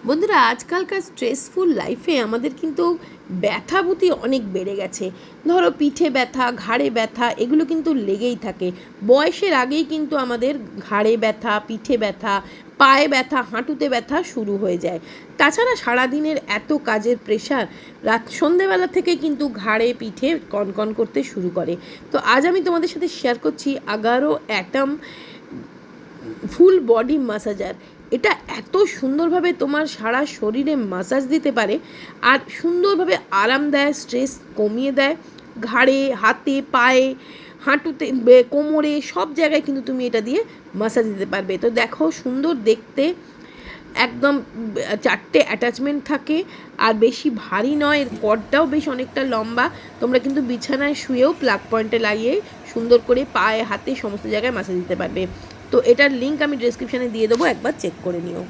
বন্ধুরা, আজকালকার স্ট্রেসফুল লাইফে আমাদের কিন্তু ব্যথাভূতি অনেক বেড়ে গেছে। ধরো পিঠে ব্যথা, ঘাড়ে ব্যথা, এগুলো কিন্তু লেগেই থাকে। বয়সের আগেই কিন্তু আমাদের ঘাড়ে ব্যথা, পিঠে ব্যথা, পায়ে ব্যথা, হাঁটুতে ব্যথা শুরু হয়ে যায়। তাছাড়া সারাদিনের এত কাজের প্রেশার, রাত সন্ধেবেলা থেকে কিন্তু ঘাড়ে পিঠে কনকন করতে শুরু করে। তো আজ আমি তোমাদের সাথে শেয়ার করছি Agaro atom full body massager. এটা এত সুন্দরভাবে তোমার সারা শরীরে ম্যাসাজ দিতে পারে আর সুন্দরভাবে আরাম দেয়, স্ট্রেস কমিয়ে দেয়। ঘাড়ে, হাতে, পায়ে, হাঁটুতে, কোমরে সব জায়গায় কিন্তু তুমি এটা দিয়ে ম্যাসাজ দিতে পারবে। তো দেখো, সুন্দর দেখতে, একদম 4টে অ্যাটাচমেন্ট থাকে আর বেশি ভারী নয়। এর কর্ডটাও বেশ অনেকটা লম্বা। তোমরা কিন্তু বিছানায় শুয়েও প্লাগ পয়েন্টে লাগিয়ে সুন্দর করে পায়ে, হাতে সমস্ত জায়গায় ম্যাসাজ দিতে পারবে। তো এটার লিঙ্ক আমি ডেসক্রিপশানে দিয়ে দেবো, একবার চেক করে নিও।